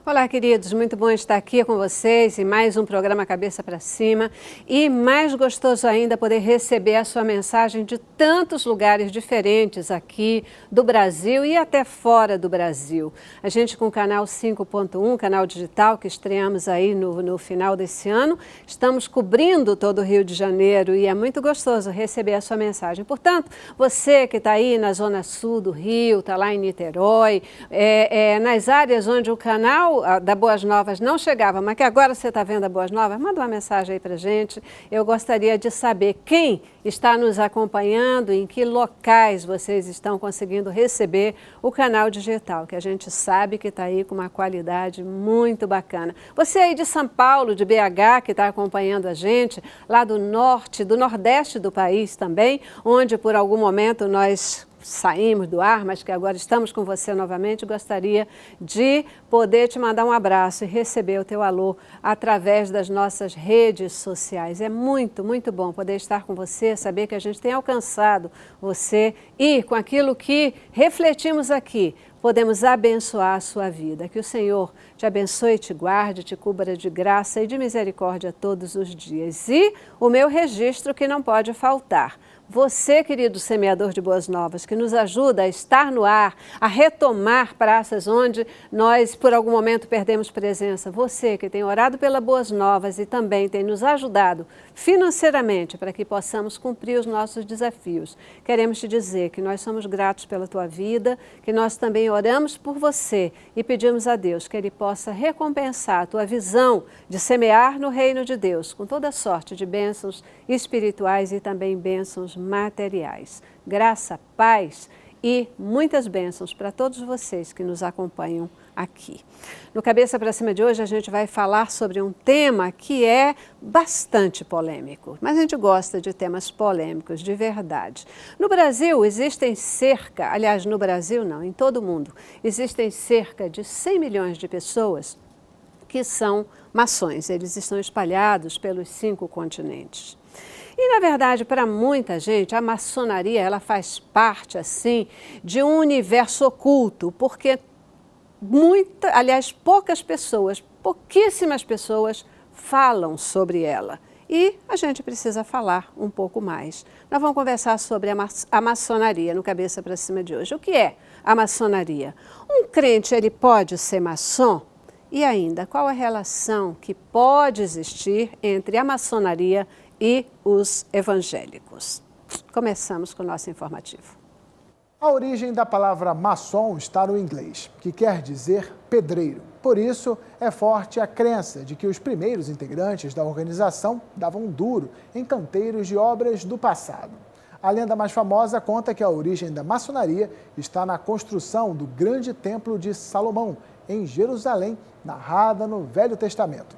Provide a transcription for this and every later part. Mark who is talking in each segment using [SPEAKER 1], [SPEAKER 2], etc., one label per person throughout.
[SPEAKER 1] Olá, queridos, muito bom estar aqui com vocês em mais um programa Cabeça para Cima e mais gostoso ainda poder receber a sua mensagem de tantos lugares diferentes aqui do Brasil e até fora do Brasil. A gente com o canal 5.1, canal digital que estreamos aí no final desse ano, estamos cobrindo todo o Rio de Janeiro e é muito gostoso receber a sua mensagem. Portanto, você que está aí na zona sul do Rio, está lá em Niterói, nas áreas onde o canal da Boas Novas não chegava, mas que agora você está vendo a Boas Novas, manda uma mensagem aí para gente. Eu gostaria de saber quem está nos acompanhando, em que locais vocês estão conseguindo receber o canal digital, que a gente sabe que está aí com uma qualidade muito bacana. Você aí de São Paulo, de BH, que está acompanhando a gente, lá do norte, do nordeste do país também, onde por algum momento nós saímos do ar, mas que agora estamos com você novamente, gostaria de poder te mandar um abraço e receber o teu alô através das nossas redes sociais. É muito, muito bom poder estar com você, saber que a gente tem alcançado você e com aquilo que refletimos aqui, podemos abençoar a sua vida. Que o Senhor te abençoe, te guarde, te cubra de graça e de misericórdia todos os dias. E o meu registro que não pode faltar. Você, querido semeador de boas novas, que nos ajuda a estar no ar, a retomar praças onde nós, por algum momento, perdemos presença. Você que tem orado pelas boas novas e também tem nos ajudado financeiramente para que possamos cumprir os nossos desafios. Queremos te dizer que nós somos gratos pela tua vida, que nós também oramos por você e pedimos a Deus que Ele possa recompensar a tua visão de semear no reino de Deus, com toda sorte de bênçãos espirituais e também bênçãos materiais. Graça, paz e muitas bênçãos para todos vocês que nos acompanham aqui. No Cabeça para Cima de hoje a gente vai falar sobre um tema que é bastante polêmico, mas a gente gosta de temas polêmicos de verdade. No Brasil existem no Brasil não, em todo o mundo, existem cerca de 100 milhões de pessoas que são maçons. Eles estão espalhados pelos 5 continentes. E, na verdade, para muita gente, a maçonaria ela faz parte, assim, de um universo oculto, porque pouquíssimas pessoas falam sobre ela. E a gente precisa falar um pouco mais. Nós vamos conversar sobre a maçonaria no Cabeça para Cima de hoje. O que é a maçonaria? Um crente, ele pode ser maçom? E ainda, qual a relação que pode existir entre a maçonaria e os evangélicos? Começamos com o nosso informativo.
[SPEAKER 2] A origem da palavra maçom está no inglês, que quer dizer pedreiro. Por isso, é forte a crença de que os primeiros integrantes da organização davam duro em canteiros de obras do passado. A lenda mais famosa conta que a origem da maçonaria está na construção do grande templo de Salomão, em Jerusalém, narrada no Velho Testamento.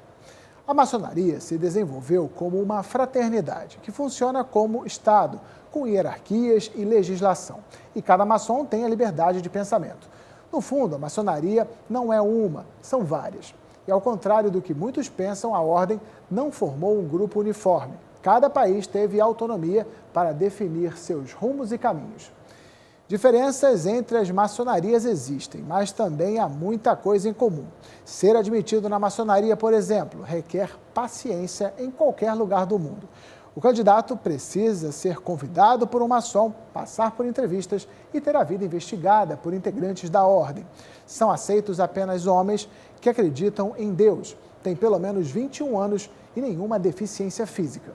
[SPEAKER 2] A maçonaria se desenvolveu como uma fraternidade, que funciona como Estado, com hierarquias e legislação. E cada maçom tem a liberdade de pensamento. No fundo, a maçonaria não é uma, são várias. E ao contrário do que muitos pensam, a ordem não formou um grupo uniforme. Cada país teve autonomia para definir seus rumos e caminhos. Diferenças entre as maçonarias existem, mas também há muita coisa em comum. Ser admitido na maçonaria, por exemplo, requer paciência em qualquer lugar do mundo. O candidato precisa ser convidado por um maçom, passar por entrevistas e ter a vida investigada por integrantes da ordem. São aceitos apenas homens que acreditam em Deus, têm pelo menos 21 anos e nenhuma deficiência física.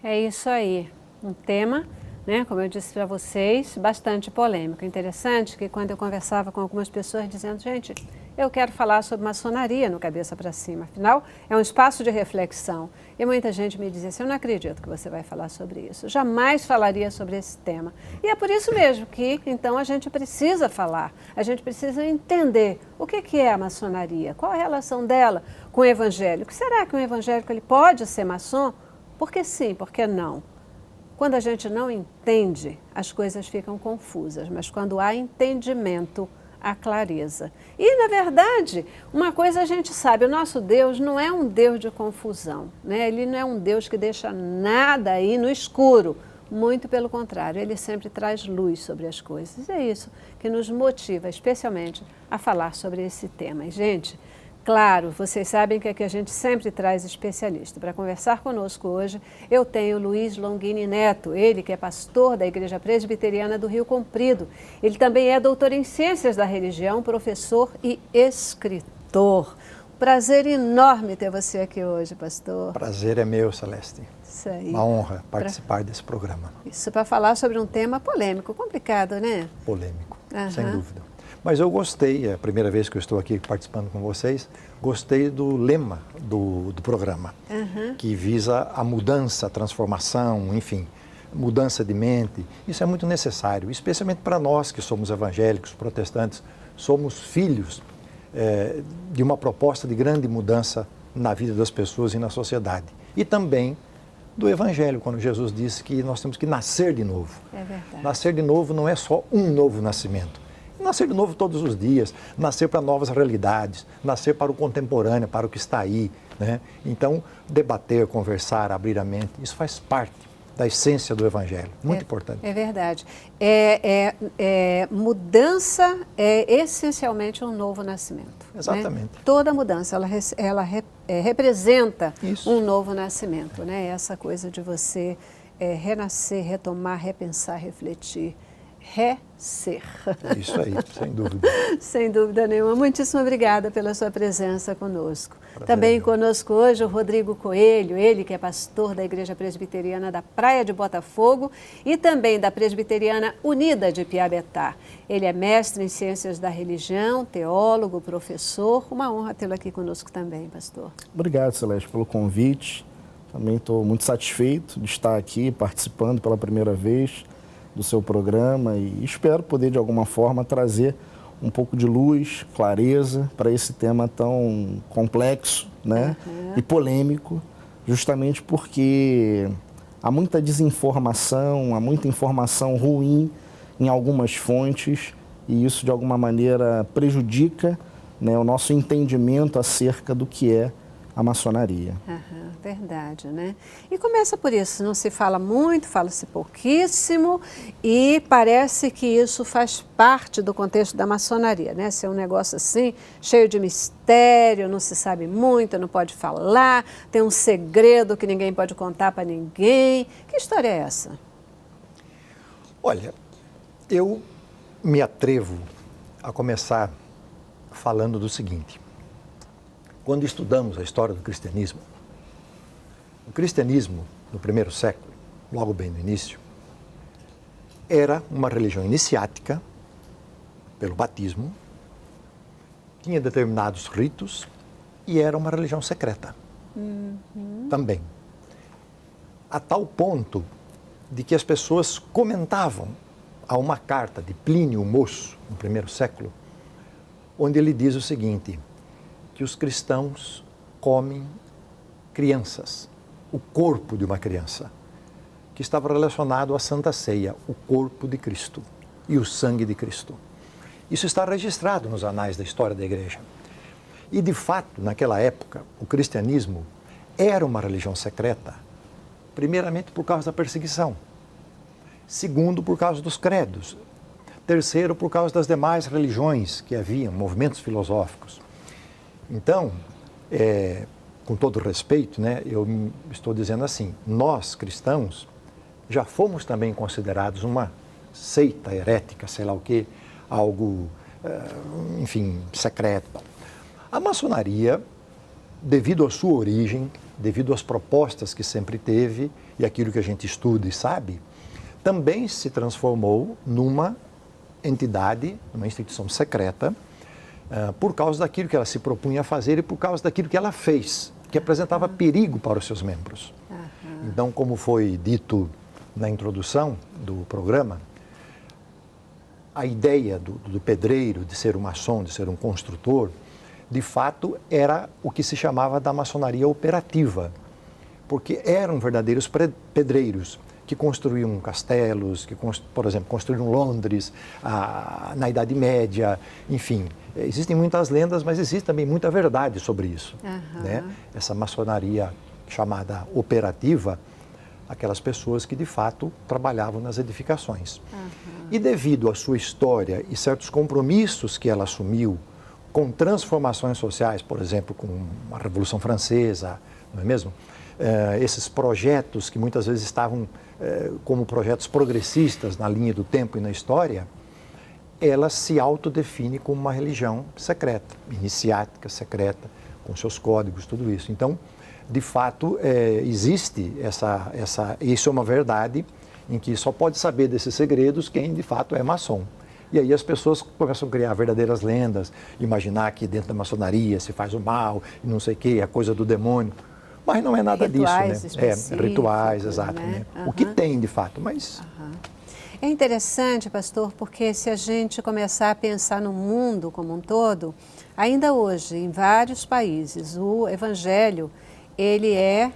[SPEAKER 1] É isso aí, um tema, como eu disse para vocês, bastante polêmico. Interessante que quando eu conversava com algumas pessoas dizendo, gente, eu quero falar sobre maçonaria no Cabeça para Cima, afinal é um espaço de reflexão. E muita gente me dizia assim, eu não acredito que você vai falar sobre isso, jamais falaria sobre esse tema. E é por isso mesmo que, então, a gente precisa falar, a gente precisa entender o que é a maçonaria, qual a relação dela com o evangélico. Será que um evangélico ele pode ser maçom? Por que sim, por que não? Quando a gente não entende, as coisas ficam confusas, mas quando há entendimento, há clareza. E, na verdade, uma coisa a gente sabe, o nosso Deus não é um Deus de confusão, Ele não é um Deus que deixa nada aí no escuro. Muito pelo contrário, ele sempre traz luz sobre as coisas. E é isso que nos motiva, especialmente, a falar sobre esse tema. E, gente, claro, vocês sabem que aqui a gente sempre traz especialista. Para conversar conosco hoje, eu tenho Luiz Longini Neto, ele que é pastor da Igreja Presbiteriana do Rio Comprido. Ele também é doutor em Ciências da Religião, professor e escritor. Prazer enorme ter você aqui hoje, pastor.
[SPEAKER 3] Prazer é meu, Celeste.
[SPEAKER 1] Isso aí.
[SPEAKER 3] Uma honra participar desse programa.
[SPEAKER 1] Isso para falar sobre um tema polêmico, complicado, né?
[SPEAKER 3] Polêmico, sem dúvida. Mas eu gostei, é a primeira vez que eu estou aqui participando com vocês, gostei do lema do programa, que visa a mudança, a transformação, enfim, mudança de mente. Isso é muito necessário, especialmente para nós que somos evangélicos, protestantes, somos filhos de uma proposta de grande mudança na vida das pessoas e na sociedade. E também do Evangelho, quando Jesus disse que nós temos que nascer de novo.
[SPEAKER 1] É verdade.
[SPEAKER 3] Nascer de novo não é só um novo nascimento. Nascer de novo todos os dias, nascer para novas realidades, nascer para o contemporâneo, para o que está aí, né? Então, debater, conversar, abrir a mente, isso faz parte da essência do Evangelho. Muito importante.
[SPEAKER 1] É verdade. Mudança é essencialmente um novo nascimento.
[SPEAKER 3] Exatamente.
[SPEAKER 1] Né? Toda mudança, ela representa
[SPEAKER 3] isso.
[SPEAKER 1] um novo nascimento. Né? Essa coisa de você renascer, retomar, repensar, refletir. Ser.
[SPEAKER 3] Isso aí, sem dúvida.
[SPEAKER 1] Sem dúvida nenhuma. Muitíssimo obrigada pela sua presença conosco. Também conosco hoje o Rodrigo Coelho, ele que é pastor da Igreja Presbiteriana da Praia de Botafogo e também da Presbiteriana Unida de Piabetá. Ele é mestre em Ciências da Religião, teólogo, professor. Uma honra tê-lo aqui conosco também, pastor.
[SPEAKER 4] Obrigado, Celeste, pelo convite. Também estou muito satisfeito de estar aqui participando pela primeira vez do seu programa e espero poder, de alguma forma, trazer um pouco de luz, clareza para esse tema tão complexo, né? E polêmico, justamente porque há muita desinformação, há muita informação ruim em algumas fontes e isso, de alguma maneira, prejudica, né, o nosso entendimento acerca do que é a maçonaria.
[SPEAKER 1] Verdade, né? E começa por isso, não se fala muito, fala-se pouquíssimo e parece que isso faz parte do contexto da maçonaria, né? Ser um negócio assim, cheio de mistério, não se sabe muito, não pode falar, tem um segredo que ninguém pode contar para ninguém. Que história é essa?
[SPEAKER 3] Olha, eu me atrevo a começar falando do seguinte. Quando estudamos a história do cristianismo, o cristianismo, no primeiro século, logo bem no início, era uma religião iniciática, pelo batismo, tinha determinados ritos e era uma religião secreta também. A tal ponto de que as pessoas comentavam a uma carta de Plínio o Moço, no primeiro século, onde ele diz o seguinte, que os cristãos comem crianças, o corpo de uma criança, que estava relacionado à Santa Ceia, o corpo de Cristo e o sangue de Cristo. Isso está registrado nos anais da história da Igreja. E, de fato, naquela época, o cristianismo era uma religião secreta, primeiramente por causa da perseguição, segundo, por causa dos credos, terceiro, por causa das demais religiões que haviam, movimentos filosóficos. Então, com todo respeito, né, eu estou dizendo assim, nós cristãos já fomos também considerados uma seita herética, sei lá o quê, algo, enfim, secreto. A maçonaria, devido à sua origem, devido às propostas que sempre teve e aquilo que a gente estuda e sabe, também se transformou numa entidade, numa instituição secreta, por causa daquilo que ela se propunha a fazer e por causa daquilo que ela fez, que apresentava perigo para os seus membros. Então, como foi dito na introdução do programa, a ideia do pedreiro, de ser um maçom, de ser um construtor, de fato era o que se chamava da maçonaria operativa, porque eram verdadeiros pedreiros que construíam castelos, que, por exemplo, construíram Londres na Idade Média, enfim. Existem muitas lendas, mas existe também muita verdade sobre isso. Né? Essa maçonaria chamada operativa aquelas pessoas que de fato trabalhavam nas edificações. E devido à sua história e certos compromissos que ela assumiu com transformações sociais, por exemplo, com a Revolução Francesa, não é mesmo? Esses projetos que muitas vezes estavam como projetos progressistas na linha do tempo e na história, ela se autodefine como uma religião secreta, iniciática, secreta, com seus códigos, tudo isso. Então, de fato, existe isso é uma verdade em que só pode saber desses segredos quem de fato é maçom. E aí as pessoas começam a criar verdadeiras lendas, imaginar que dentro da maçonaria se faz o mal e não sei o quê, a coisa do demônio. Mas não é nada disso, né? Rituais, exato. Né? O que tem de fato, mas...
[SPEAKER 1] É interessante, pastor, porque se a gente começar a pensar no mundo como um todo, ainda hoje, em vários países, o evangelho, ele é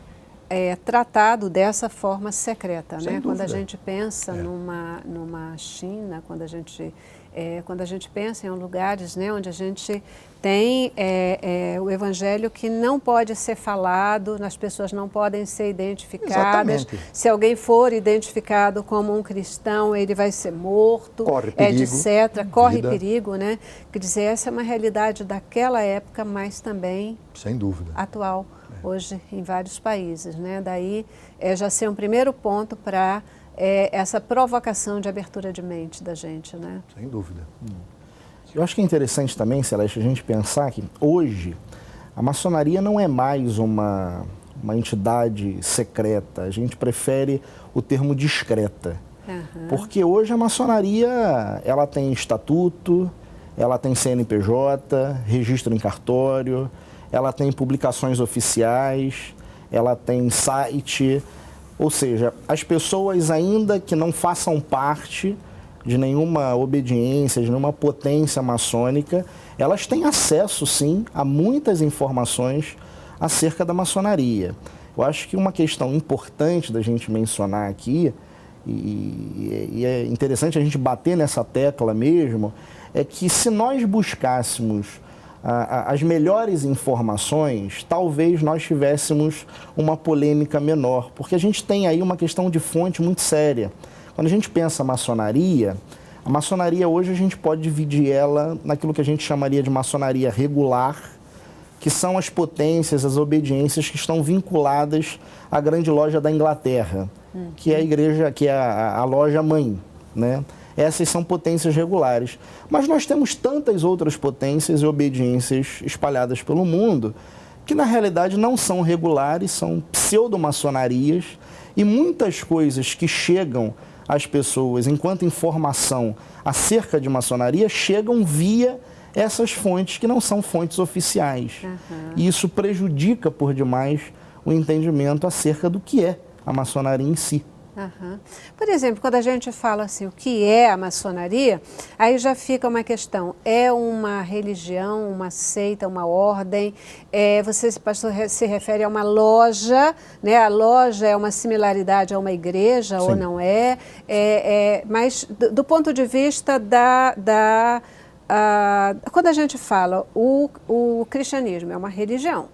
[SPEAKER 1] tratado dessa forma secreta, né? Quando a gente pensa numa China, quando a gente pensa em lugares, né, onde a gente tem o evangelho que não pode ser falado, as pessoas não podem ser identificadas.
[SPEAKER 3] Exatamente.
[SPEAKER 1] Se alguém for identificado como um cristão, ele vai ser morto,
[SPEAKER 3] corre perigo,
[SPEAKER 1] etc. Corre perigo, né? Quer dizer, essa é uma realidade daquela época, mas também
[SPEAKER 3] sem dúvida
[SPEAKER 1] atual. Hoje em vários países, né? Daí já ser um primeiro ponto para essa provocação de abertura de mente da gente, né?
[SPEAKER 3] Sem dúvida.
[SPEAKER 4] Eu acho que é interessante também, Celeste, a gente pensar que hoje a maçonaria não é mais uma entidade secreta, a gente prefere o termo discreta, porque hoje a maçonaria ela tem estatuto, ela tem CNPJ, registro em cartório, ela tem publicações oficiais, ela tem site, ou seja, as pessoas ainda que não façam parte de nenhuma obediência, de nenhuma potência maçônica, elas têm acesso, sim, a muitas informações acerca da maçonaria. Eu acho que uma questão importante da gente mencionar aqui, e é interessante a gente bater nessa tecla mesmo, é que se nós buscássemos as melhores informações, talvez nós tivéssemos uma polêmica menor, porque a gente tem aí uma questão de fonte muito séria. Quando a gente pensa a maçonaria hoje a gente pode dividir ela naquilo que a gente chamaria de maçonaria regular, que são as potências, as obediências que estão vinculadas à grande loja da Inglaterra, que é a igreja, que é a loja mãe, né? Essas são potências regulares. Mas nós temos tantas outras potências e obediências espalhadas pelo mundo que, na realidade, não são regulares, são pseudo-maçonarias, e muitas coisas que chegam às pessoas enquanto informação acerca de maçonaria chegam via essas fontes que não são fontes oficiais. E isso prejudica por demais o entendimento acerca do que é a maçonaria em si.
[SPEAKER 1] Por exemplo, quando a gente fala assim, o que é a maçonaria, aí já fica uma questão, é uma religião, uma seita, uma ordem, você, pastor, se refere a uma loja, né? A loja é uma similaridade a uma igreja, sim, ou não é? Mas do ponto de vista quando a gente fala o cristianismo é uma religião,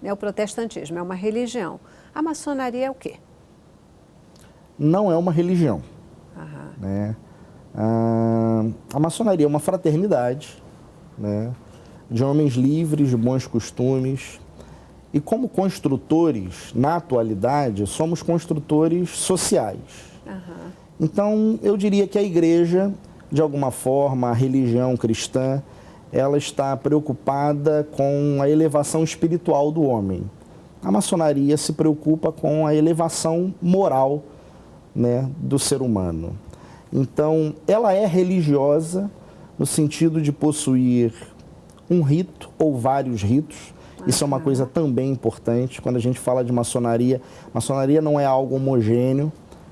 [SPEAKER 1] né? O protestantismo é uma religião, a maçonaria é o quê?
[SPEAKER 4] Não é uma religião. Né? A maçonaria é uma fraternidade, né, de homens livres, de bons costumes. E como construtores, na atualidade, somos construtores sociais. Então, eu diria que a igreja, de alguma forma, a religião cristã, ela está preocupada com a elevação espiritual do homem. A maçonaria se preocupa com a elevação moral, né, do ser humano. Então, ela é religiosa no sentido de possuir um rito ou vários ritos. Isso é uma coisa também importante. Quando a gente fala de maçonaria não é algo homogêneo,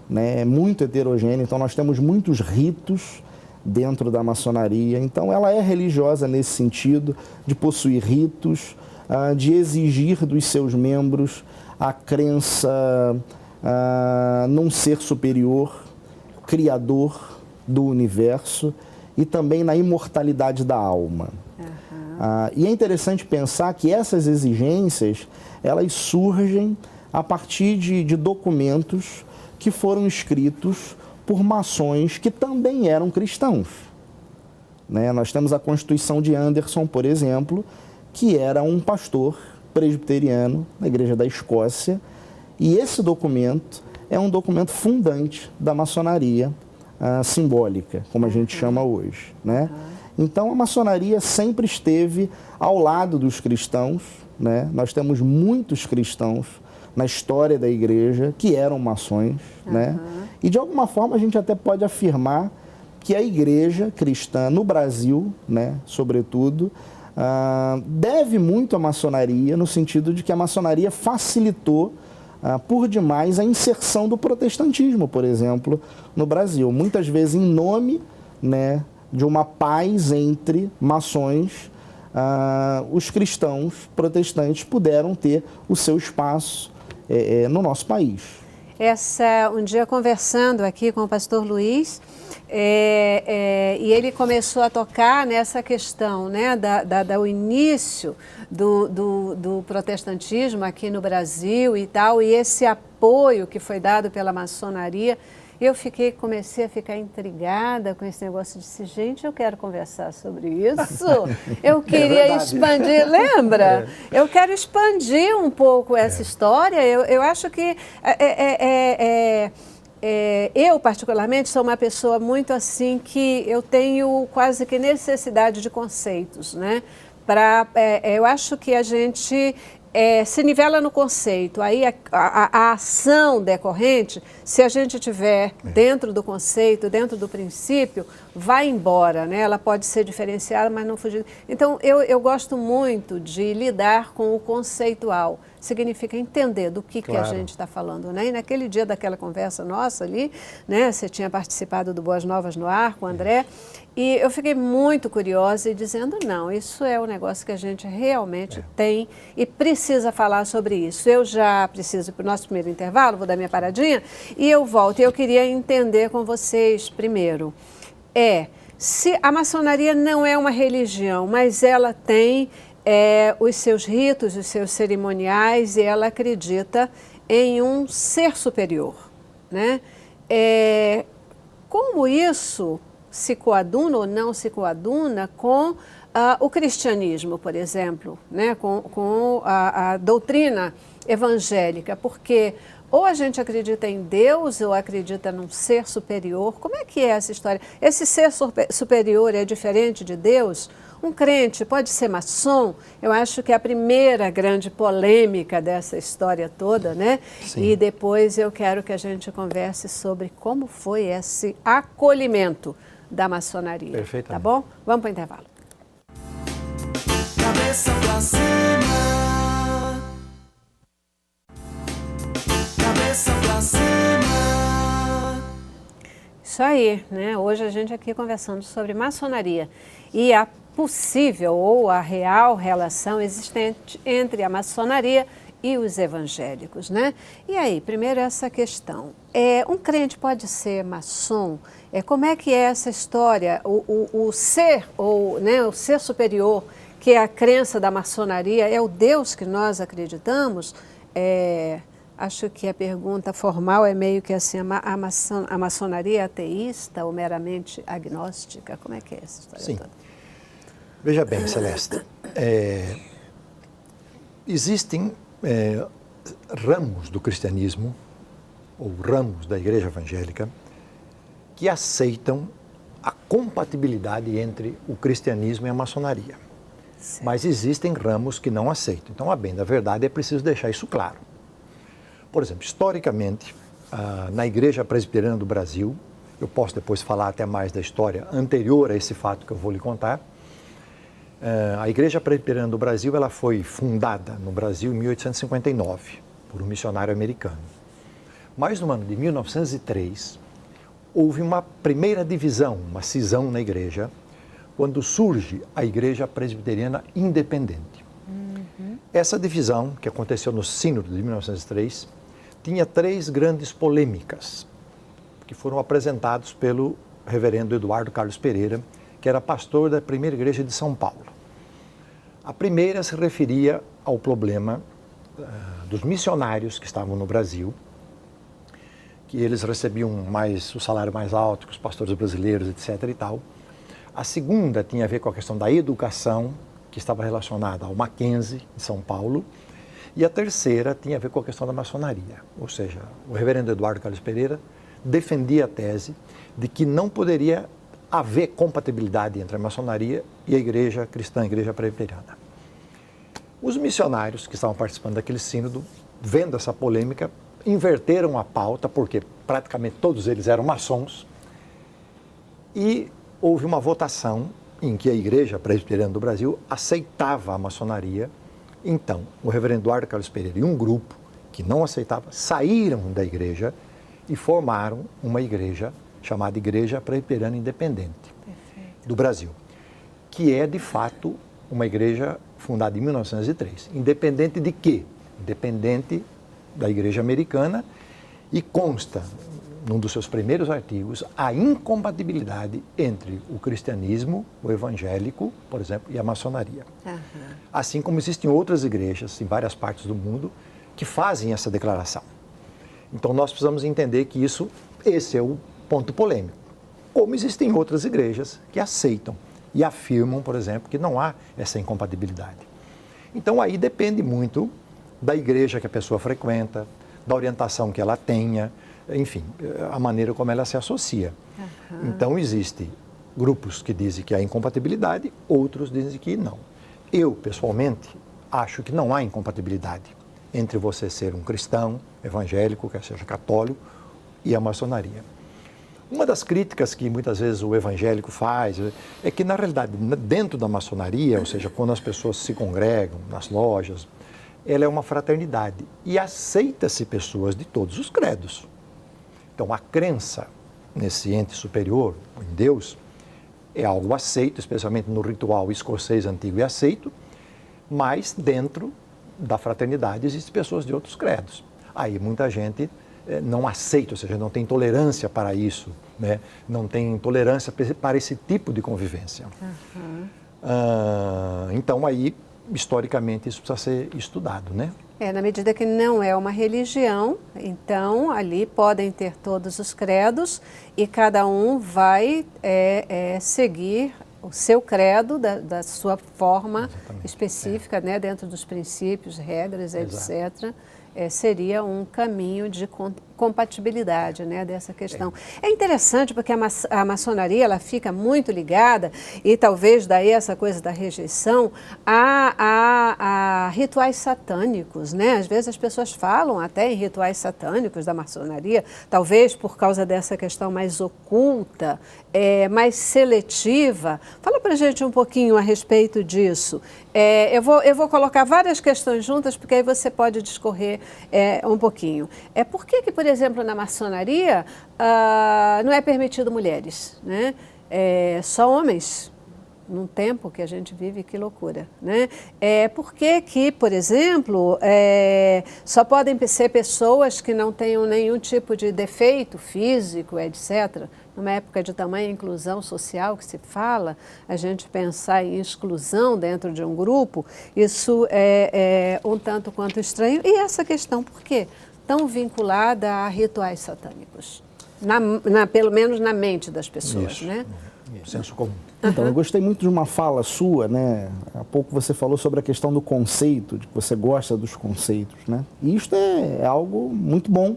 [SPEAKER 4] né, é muito heterogêneo. Então, nós temos muitos ritos dentro da maçonaria. Então, ela é religiosa nesse sentido de possuir ritos, de exigir dos seus membros a crença num ser superior, criador do universo, e também na imortalidade da alma. E é interessante pensar que essas exigências, elas surgem a partir de documentos que foram escritos por maçons que também eram cristãos. Né? Nós temos a Constituição de Anderson, por exemplo, que era um pastor presbiteriano na Igreja da Escócia, e esse documento é um documento fundante da maçonaria simbólica, como a gente chama hoje. Né? Então, a maçonaria sempre esteve ao lado dos cristãos, né? Nós temos muitos cristãos na história da igreja que eram maçons, né? E de alguma forma a gente até pode afirmar que a igreja cristã no Brasil, né, sobretudo, deve muito à maçonaria, no sentido de que a maçonaria facilitou por demais a inserção do protestantismo, por exemplo, no Brasil. Muitas vezes em nome, né, de uma paz entre maçons, os cristãos protestantes puderam ter o seu espaço no nosso país.
[SPEAKER 1] Um dia conversando aqui com o pastor Luiz, e ele começou a tocar nessa questão, né, do início do protestantismo aqui no Brasil e tal, e esse apoio que foi dado pela maçonaria. Eu comecei a ficar intrigada com esse negócio, disse, gente, eu quero conversar sobre isso, eu queria expandir, lembra? Eu quero expandir um pouco essa história, eu acho que eu, particularmente, sou uma pessoa muito assim que eu tenho quase que necessidade de conceitos, né? Eu acho que a gente se nivela no conceito, aí a ação decorrente, se a gente tiver dentro do conceito, dentro do princípio, vai embora, né? Ela pode ser diferenciada, mas não fugir. Então, eu gosto muito de lidar com o conceitual. Significa entender do que a gente está falando, né? E naquele dia daquela conversa nossa ali, né? Você tinha participado do Boas Novas no Ar com o André, e eu fiquei muito curiosa e dizendo, não, isso é um negócio que a gente realmente tem e precisa falar sobre isso. Eu já preciso ir para o nosso primeiro intervalo, vou dar minha paradinha, e eu volto. E eu queria entender com vocês primeiro, se a maçonaria não é uma religião, mas ela tem os seus ritos, os seus cerimoniais, e ela acredita em um ser superior, né? Como isso se coaduna ou não se coaduna com o cristianismo, por exemplo, né? com a doutrina evangélica, porque ou a gente acredita em Deus ou acredita num ser superior. Como é que é essa história? Esse ser superior é diferente de Deus? Um crente pode ser maçom? Eu acho que é a primeira grande polêmica dessa história toda, né? Sim. E depois eu quero que a gente converse sobre como foi esse acolhimento da maçonaria.
[SPEAKER 3] Perfeitamente.
[SPEAKER 1] Tá bom? Vamos para o intervalo.
[SPEAKER 5] Cabeça pra cima. Cabeça pra cima.
[SPEAKER 1] Isso aí, né? Hoje a gente aqui conversando sobre maçonaria e a possível ou a real relação existente entre a maçonaria e os evangélicos, né? E aí, primeiro essa questão, um crente pode ser maçom? Como é que é essa história? O ser, né, o ser superior, que é a crença da maçonaria, é o Deus que nós acreditamos? Acho que a pergunta formal é meio que assim, a maçonaria é ateísta ou meramente agnóstica? Como é que é essa história
[SPEAKER 3] Sim.
[SPEAKER 1] toda?
[SPEAKER 3] Veja bem, Celeste, existem ramos do cristianismo, ou ramos da igreja evangélica, que aceitam a compatibilidade entre o cristianismo e a maçonaria. Certo. Mas existem ramos que não aceitam. Então, a bem da verdade, é preciso deixar isso claro. Por exemplo, historicamente, na Igreja Presbiteriana do Brasil, eu posso depois falar até mais da história anterior a esse fato que eu vou lhe contar. A Igreja Presbiteriana do Brasil, ela foi fundada no Brasil em 1859 por um missionário americano. Mas no ano de 1903, houve uma primeira divisão, uma cisão na igreja, quando surge a Igreja Presbiteriana Independente. Essa divisão, que aconteceu no Sínodo de 1903, tinha 3 grandes polêmicas que foram apresentados pelo reverendo Eduardo Carlos Pereira, que era pastor da primeira igreja de São Paulo. A primeira se referia ao problema dos missionários que estavam no Brasil, que eles recebiam o salário mais alto que os pastores brasileiros, etc. e tal. A segunda tinha a ver com a questão da educação, que estava relacionada ao Mackenzie, em São Paulo. E a terceira tinha a ver com a questão da maçonaria. Ou seja, o reverendo Eduardo Carlos Pereira defendia a tese de que não poderia haver compatibilidade entre a maçonaria e a igreja cristã, a igreja presbiteriana. Os missionários que estavam participando daquele sínodo, vendo essa polêmica, inverteram a pauta, porque praticamente todos eles eram maçons, e houve uma votação em que a Igreja Presbiteriana do Brasil aceitava a maçonaria. Então, o reverendo Eduardo Carlos Pereira e um grupo que não aceitava saíram da igreja e formaram uma igreja chamada Igreja Presbiteriana Independente do Brasil, que é, de fato, uma igreja fundada em 1903. Independente de quê? Independente da Igreja Americana, e consta, num dos seus primeiros artigos, a incompatibilidade entre o cristianismo, o evangélico, por exemplo, e a maçonaria. Uhum. Assim como existem outras igrejas em várias partes do mundo que fazem essa declaração. Então nós precisamos entender que esse é o ponto polêmico. Como existem outras igrejas que aceitam e afirmam, por exemplo, que não há essa incompatibilidade. Então aí depende muito da igreja que a pessoa frequenta, da orientação que ela tenha, enfim, a maneira como ela se associa. Uhum. Então, existem grupos que dizem que há incompatibilidade, outros dizem que não. Eu, pessoalmente, acho que não há incompatibilidade entre você ser um cristão, evangélico, quer seja católico, e a maçonaria. Uma das críticas que muitas vezes o evangélico faz é que, na realidade, dentro da maçonaria, ou seja, quando as pessoas se congregam nas lojas, ela é uma fraternidade e aceita-se pessoas de todos os credos. Então, a crença nesse ente superior, em Deus, é algo aceito, especialmente no ritual escocês antigo e aceito, mas dentro da fraternidade existem pessoas de outros credos. Aí muita gente não aceita, ou seja, não tem tolerância para isso, né? Não tem tolerância para esse tipo de convivência. Uhum. Então, aí, historicamente, isso precisa ser estudado, né?
[SPEAKER 1] Na medida que não é uma religião, então ali podem ter todos os credos e cada um vai seguir o seu credo da sua forma específica, né, dentro dos princípios, regras, etc. Seria um caminho de compatibilidade, né, dessa questão. É interessante porque a maçonaria ela fica muito ligada, e talvez daí essa coisa da rejeição, a rituais satânicos, né? Às vezes as pessoas falam até em rituais satânicos da maçonaria, talvez por causa dessa questão mais oculta, mais seletiva. Fala pra gente um pouquinho a respeito disso. Eu vou colocar várias questões juntas, porque aí você pode discorrer um pouquinho. Por que, por exemplo, na maçonaria não é permitido mulheres, né? Só homens, num tempo que a gente vive, que loucura, né? Por que, por exemplo, só podem ser pessoas que não tenham nenhum tipo de defeito físico, etc., numa época de tamanha inclusão social que se fala, a gente pensar em exclusão dentro de um grupo, isso é um tanto quanto estranho. E essa questão, por quê? Tão vinculada a rituais satânicos, pelo menos na mente das pessoas,
[SPEAKER 3] isso,
[SPEAKER 1] né?
[SPEAKER 3] Senso comum.
[SPEAKER 4] Então, eu gostei muito de uma fala sua, né? Há pouco você falou sobre a questão do conceito, de que você gosta dos conceitos, né? E isto é algo muito bom,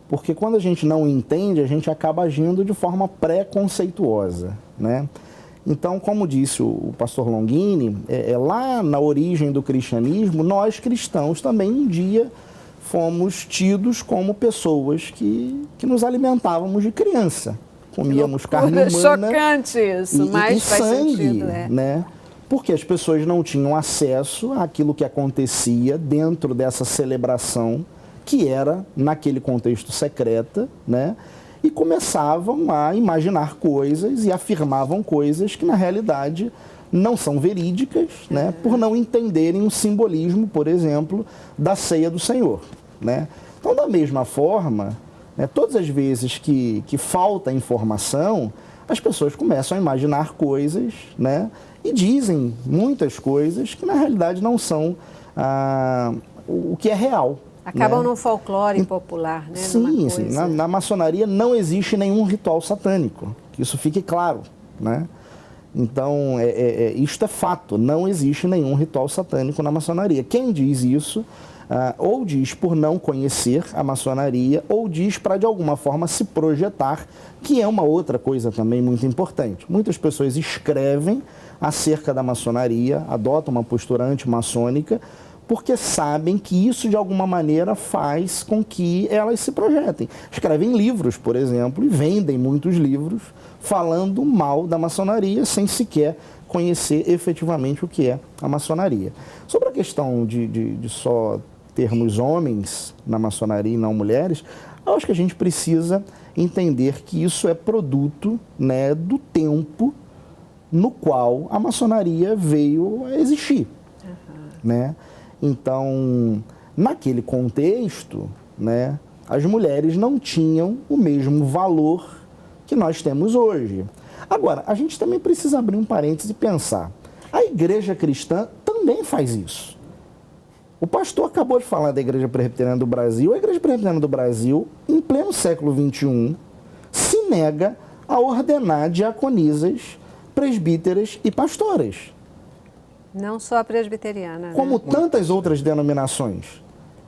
[SPEAKER 4] porque quando a gente não entende, a gente acaba agindo de forma pré-conceituosa, né? Então, como disse o pastor Longini, lá na origem do cristianismo, nós cristãos também um dia fomos tidos como pessoas que nos alimentávamos de criança. Comíamos carne humana.
[SPEAKER 1] Chocante isso, mas faz
[SPEAKER 4] sangue,
[SPEAKER 1] sentido,
[SPEAKER 4] né? Porque as pessoas não tinham acesso àquilo que acontecia dentro dessa celebração, que era, naquele contexto, secreta, né? E começavam a imaginar coisas e afirmavam coisas que, na realidade, não são verídicas, né? Por não entenderem o simbolismo, por exemplo, da ceia do Senhor, né? Então, da mesma forma, né, todas as vezes que falta informação, as pessoas começam a imaginar coisas, né? E dizem muitas coisas que, na realidade, não são o que é real.
[SPEAKER 1] Acabam
[SPEAKER 4] né?
[SPEAKER 1] no folclore popular, né?
[SPEAKER 4] Sim, sim. Na maçonaria não existe nenhum ritual satânico, que isso fique claro, né? Então, isto é fato, não existe nenhum ritual satânico na maçonaria. Quem diz isso, ou diz por não conhecer a maçonaria, ou diz para de alguma forma se projetar, que é uma outra coisa também muito importante. Muitas pessoas escrevem acerca da maçonaria, adotam uma postura antimaçônica, porque sabem que isso de alguma maneira faz com que elas se projetem. Escrevem livros, por exemplo, e vendem muitos livros falando mal da maçonaria sem sequer conhecer efetivamente o que é a maçonaria. Sobre a questão de só termos homens na maçonaria e não mulheres, eu acho que a gente precisa entender que isso é produto, né, do tempo no qual a maçonaria veio a existir, né? Então, naquele contexto, né, as mulheres não tinham o mesmo valor que nós temos hoje. Agora, a gente também precisa abrir um parênteses e pensar. A igreja cristã também faz isso. O pastor acabou de falar da Igreja Presbiteriana do Brasil. A Igreja Presbiteriana do Brasil, em pleno século XXI, se nega a ordenar diaconisas, presbíteras e pastoras.
[SPEAKER 1] Não só a presbiteriana,
[SPEAKER 4] Como
[SPEAKER 1] né?
[SPEAKER 4] tantas outras denominações.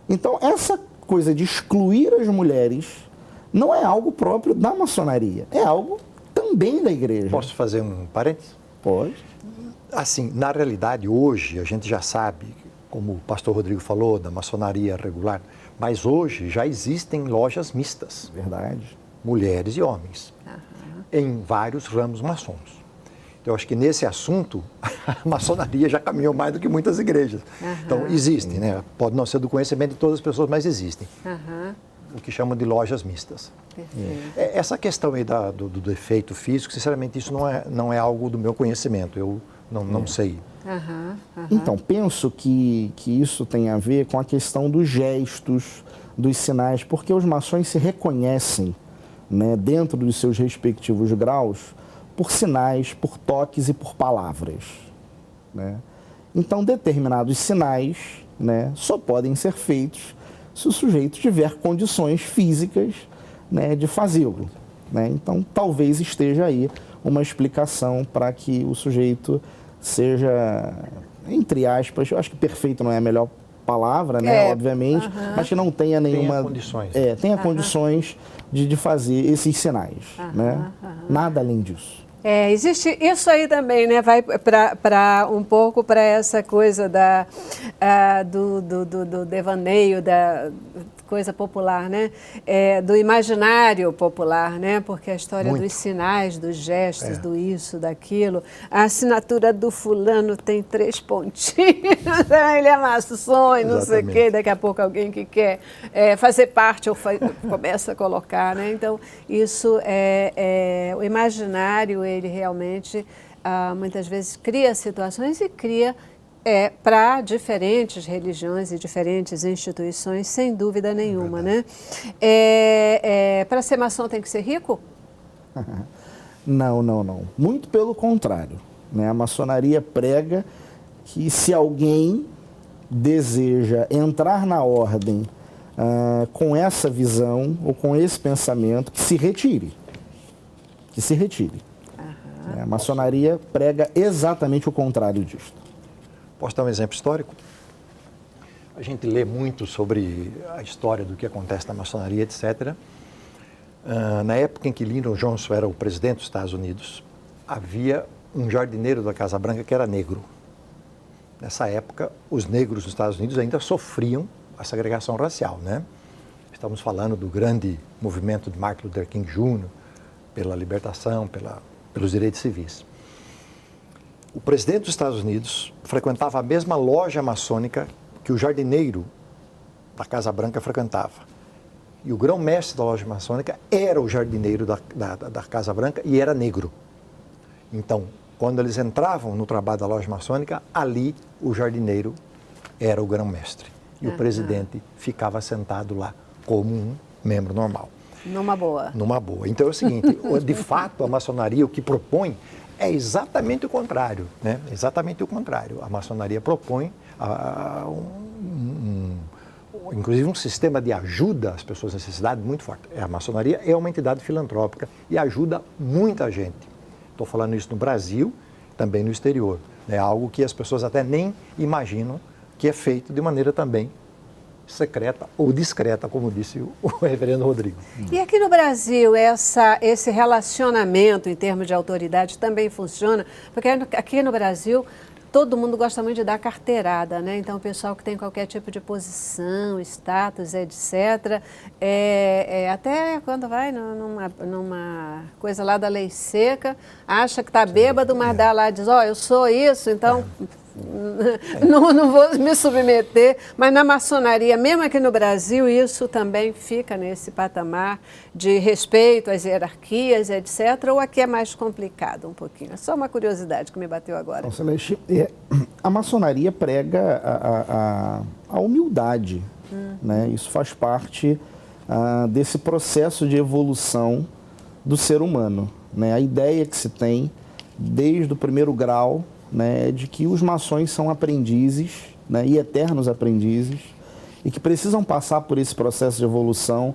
[SPEAKER 4] Então, essa coisa de excluir as mulheres não é algo próprio da maçonaria, é algo também da igreja.
[SPEAKER 3] Posso fazer um parênteses?
[SPEAKER 4] Pode.
[SPEAKER 3] Assim, na realidade, hoje, a gente já sabe, como o pastor Rodrigo falou, da maçonaria regular, mas hoje já existem lojas mistas,
[SPEAKER 4] Verdade.
[SPEAKER 3] mulheres e homens, em vários ramos maçons. Então, eu acho que nesse assunto, a maçonaria já caminhou mais do que muitas igrejas. Então, existem, né? Pode não ser do conhecimento de todas as pessoas, mas existem. O que chamam de lojas mistas. Essa questão aí do defeito físico, sinceramente, isso não é algo do meu conhecimento. Eu não sei.
[SPEAKER 4] Então, penso que isso tem a ver com a questão dos gestos, dos sinais, porque os maçons se reconhecem, né, dentro dos seus respectivos graus, por sinais, por toques e por palavras, né? Então, determinados sinais, né, só podem ser feitos se o sujeito tiver condições físicas, né, de fazê-lo, né? Então, talvez esteja aí uma explicação para que o sujeito seja, entre aspas, eu acho que perfeito não é a melhor palavra, né, obviamente, mas que não tenha nenhuma...
[SPEAKER 3] Tenha condições.
[SPEAKER 4] Tenha condições de fazer esses sinais, né? Nada além disso.
[SPEAKER 1] Existe isso aí também, né? Vai para um pouco para essa coisa do devaneio, da coisa popular, né? Do imaginário popular, né? Porque a história dos sinais, dos gestos, do isso, daquilo. A assinatura do fulano tem 3 pontinhos, ele é maçom e não sei o quê. Daqui a pouco alguém que quer fazer parte ou começa a colocar, né? Então, isso o imaginário, ele realmente muitas vezes cria situações e cria para diferentes religiões e diferentes instituições, sem dúvida nenhuma, né? Para ser maçom tem que ser rico?
[SPEAKER 4] Não. Muito pelo contrário, né? A maçonaria prega que se alguém deseja entrar na ordem com essa visão ou com esse pensamento, que se retire. Que se retire. A maçonaria prega exatamente o contrário disso.
[SPEAKER 3] Posso dar um exemplo histórico? A gente lê muito sobre a história do que acontece na maçonaria, etc. Na época em que Lyndon Johnson era o presidente dos Estados Unidos, havia um jardineiro da Casa Branca que era negro. Nessa época, os negros dos Estados Unidos ainda sofriam a segregação racial, né? Estamos falando do grande movimento de Martin Luther King Jr., pela libertação, pelos direitos civis. O presidente dos Estados Unidos frequentava a mesma loja maçônica que o jardineiro da Casa Branca frequentava. E o grão-mestre da loja maçônica era o jardineiro da Casa Branca e era negro. Então, quando eles entravam no trabalho da loja maçônica, ali o jardineiro era o grão-mestre. E o presidente ficava sentado lá como um membro normal.
[SPEAKER 1] Numa boa.
[SPEAKER 3] Numa boa. Então é o seguinte, de fato, a maçonaria o que propõe é exatamente o contrário, né? Exatamente o contrário. A maçonaria propõe inclusive um sistema de ajuda às pessoas em necessidade muito forte. A maçonaria é uma entidade filantrópica e ajuda muita gente. Estou falando isso no Brasil, também no exterior. É algo que as pessoas até nem imaginam que é feito de maneira também secreta ou discreta, como disse o reverendo Rodrigo.
[SPEAKER 1] E aqui no Brasil, esse relacionamento em termos de autoridade também funciona? Porque aqui no Brasil, todo mundo gosta muito de dar carteirada, né? Então, o pessoal que tem qualquer tipo de posição, status, etc., até quando vai numa coisa lá da lei seca, acha que está bêbado, mas dá lá e diz, eu sou isso, então... Não vou me submeter, mas na maçonaria, mesmo aqui no Brasil, isso também fica nesse patamar de respeito às hierarquias, etc., ou aqui é mais complicado um pouquinho? É só uma curiosidade que me bateu agora.
[SPEAKER 4] Então, Celeste, a maçonaria prega a humildade, né? Isso faz parte desse processo de evolução do ser humano, né? A ideia que se tem desde o primeiro grau, né, de que os maçons são aprendizes, né, e eternos aprendizes, e que precisam passar por esse processo de evolução.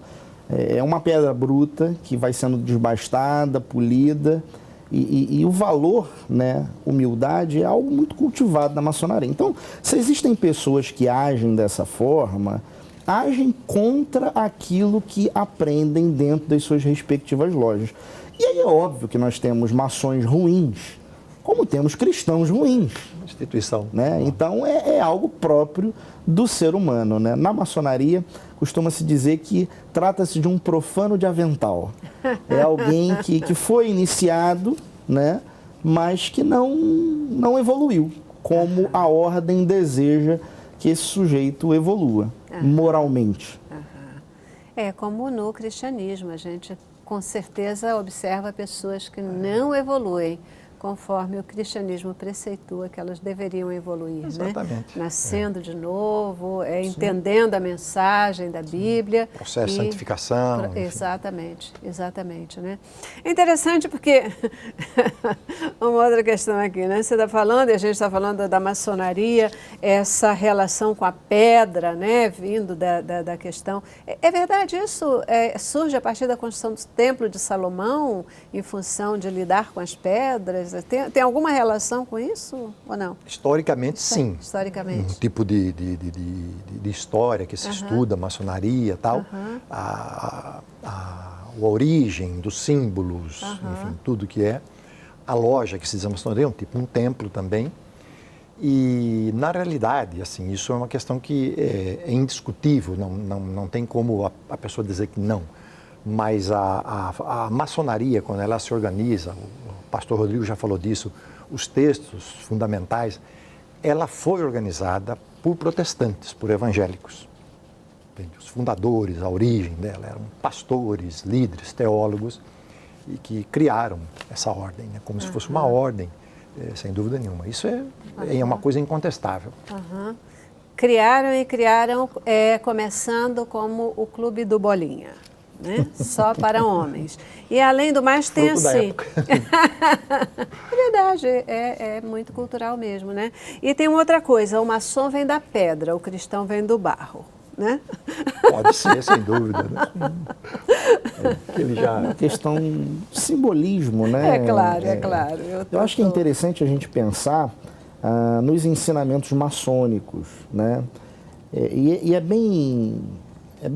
[SPEAKER 4] É uma pedra bruta que vai sendo desbastada, polida, e o valor, né, humildade, é algo muito cultivado na maçonaria. Então, se existem pessoas que agem dessa forma, agem contra aquilo que aprendem dentro das suas respectivas lojas. E aí é óbvio que nós temos maçons ruins, como temos cristãos ruins.
[SPEAKER 3] Instituição.
[SPEAKER 4] Né? Então, é algo próprio do ser humano. Né? Na maçonaria, costuma-se dizer que trata-se de um profano de avental. É alguém que foi iniciado, né? Mas que não evoluiu, como a ordem deseja que esse sujeito evolua, moralmente.
[SPEAKER 1] É como no cristianismo, a gente com certeza observa pessoas que não evoluem conforme o cristianismo preceitua que elas deveriam evoluir,
[SPEAKER 3] exatamente,
[SPEAKER 1] né? Nascendo de novo, entendendo a mensagem da Bíblia.
[SPEAKER 3] Processo de santificação.
[SPEAKER 1] Exatamente, né? É interessante porque, uma outra questão aqui, né? Você está falando, e a gente está falando da maçonaria, essa relação com a pedra, né? Vindo da questão. É verdade isso? Surge a partir da construção do Templo de Salomão, em função de lidar com as pedras? Tem alguma relação com isso ou não?
[SPEAKER 3] Historicamente, sim.
[SPEAKER 1] Historicamente.
[SPEAKER 3] Um tipo de história que se estuda, maçonaria e tal. A origem dos símbolos, enfim, tudo que é. A loja que se diz a maçonaria é um templo também. E, na realidade, assim, isso é uma questão que é indiscutível, não tem como a pessoa dizer que não. Mas a maçonaria, quando ela se organiza, o pastor Rodrigo já falou disso, os textos fundamentais, ela foi organizada por protestantes, por evangélicos. Os fundadores, a origem dela, eram pastores, líderes, teólogos, e que criaram essa ordem, né, como se fosse uma ordem, sem dúvida nenhuma. Isso é uma coisa incontestável.
[SPEAKER 1] Criaram, começando como o Clube do Bolinha. Né? Só para homens. E além do mais tem assim. É verdade, é muito cultural mesmo, né? E tem uma outra coisa, o maçom vem da pedra, o cristão vem do barro, né?
[SPEAKER 3] Pode ser, sem dúvida. Né?
[SPEAKER 4] É uma questão de simbolismo, né?
[SPEAKER 1] É claro.
[SPEAKER 4] Eu acho que é interessante a gente pensar nos ensinamentos maçônicos, né? E é bem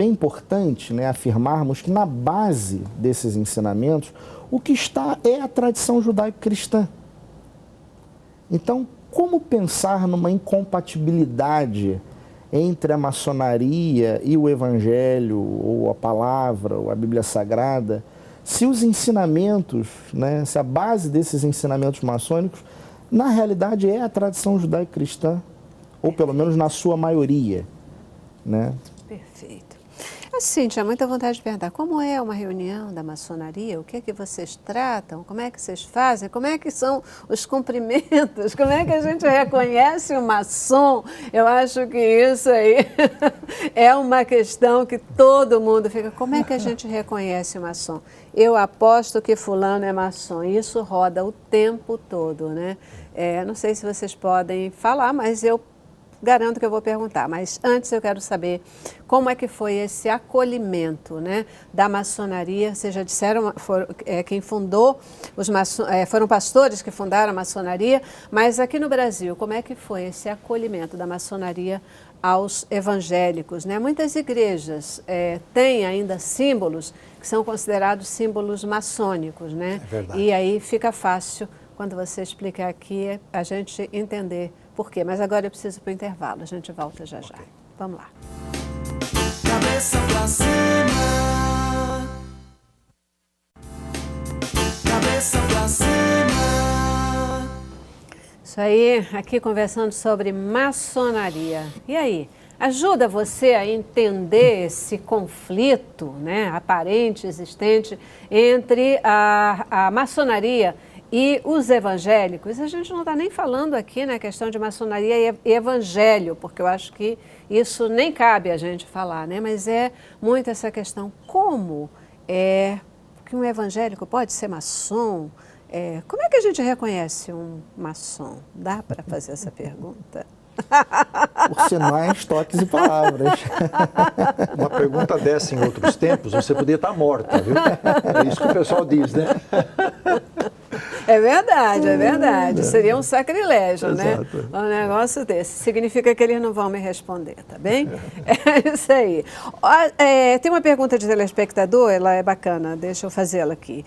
[SPEAKER 4] importante, né, afirmarmos que na base desses ensinamentos, o que está é a tradição judaico-cristã. Então, como pensar numa incompatibilidade entre a maçonaria e o evangelho, ou a palavra, ou a Bíblia Sagrada, se os ensinamentos, né, se a base desses ensinamentos maçônicos, na realidade é a tradição judaico-cristã, ou pelo menos na sua maioria, né?
[SPEAKER 1] Perfeito. Assim, tinha muita vontade de perguntar, como é uma reunião da maçonaria? O que é que vocês tratam? Como é que vocês fazem? Como é que são os cumprimentos? Como é que a gente reconhece o maçom? Eu acho que isso aí é uma questão que todo mundo fica, como é que a gente reconhece o maçom? Eu aposto que fulano é maçom. Isso roda o tempo todo, né? Não sei se vocês podem falar, mas eu garanto que eu vou perguntar, mas antes eu quero saber como é que foi esse acolhimento, né, da maçonaria. Vocês já disseram, quem fundou, foram pastores que fundaram a maçonaria, mas aqui no Brasil, como é que foi esse acolhimento da maçonaria aos evangélicos, né? Muitas igrejas têm ainda símbolos que são considerados símbolos maçônicos, né?
[SPEAKER 3] É verdade.
[SPEAKER 1] E aí fica fácil, quando você explicar aqui, a gente entender por quê. Mas agora eu preciso para o intervalo, a gente volta já já. Vamos lá.
[SPEAKER 5] Cabeça pra cima. Cabeça pra cima.
[SPEAKER 1] Isso aí, aqui conversando sobre maçonaria. E aí, ajuda você a entender esse conflito, né, aparente, existente, entre a maçonaria e os evangélicos? A gente não está nem falando aqui na questão de maçonaria e evangelho, porque eu acho que isso nem cabe a gente falar, né? Mas é muito essa questão, como que um evangélico pode ser maçom? Como é que a gente reconhece um maçom? Dá para fazer essa pergunta?
[SPEAKER 4] Por sinais, toques e palavras.
[SPEAKER 3] Uma pergunta dessa em outros tempos, você podia estar morta, viu? É isso que o pessoal diz, né?
[SPEAKER 1] É verdade. Seria um sacrilégio,
[SPEAKER 3] Exato.
[SPEAKER 1] Né? Um negócio desse. Significa que eles não vão me responder, tá bem? É isso aí. Tem uma pergunta de telespectador, ela é bacana, deixa eu fazê-la aqui.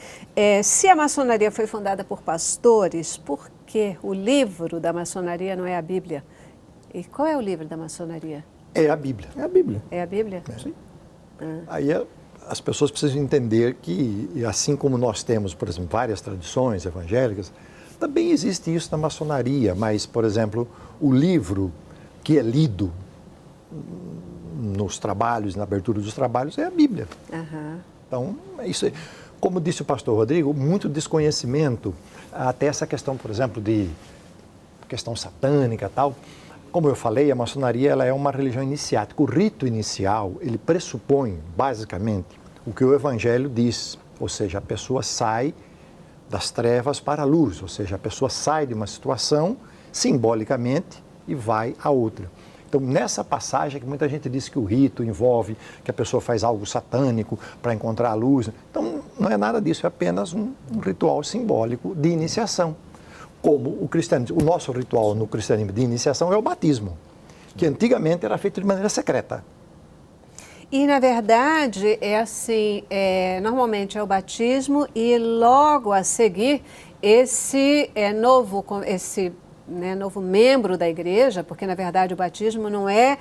[SPEAKER 1] Se a maçonaria foi fundada por pastores, por que o livro da maçonaria não é a Bíblia? E qual é o livro da maçonaria?
[SPEAKER 3] É a Bíblia.
[SPEAKER 4] É a Bíblia.
[SPEAKER 1] É a Bíblia?
[SPEAKER 3] Sim. Aí as pessoas precisam entender que, assim como nós temos, por exemplo, várias tradições evangélicas, também existe isso na maçonaria, mas, por exemplo, o livro que é lido nos trabalhos, na abertura dos trabalhos, é a Bíblia.
[SPEAKER 1] Uhum.
[SPEAKER 3] Então, isso, como disse o pastor Rodrigo, muito desconhecimento, até essa questão, por exemplo, de questão satânica e tal. Como eu falei, a maçonaria ela é uma religião iniciática. O rito inicial, ele pressupõe, basicamente, o que o Evangelho diz, ou seja, a pessoa sai das trevas para a luz, ou seja, a pessoa sai de uma situação, simbolicamente, e vai a outra. Então, nessa passagem que muita gente diz que o rito envolve que a pessoa faz algo satânico para encontrar a luz. Então, não é nada disso, é apenas um ritual simbólico de iniciação. Como o cristianismo, o nosso ritual no cristianismo de iniciação é o batismo, que antigamente era feito de maneira secreta.
[SPEAKER 1] E, na verdade, normalmente é o batismo e logo a seguir esse novo membro da igreja, porque, na verdade, o batismo não é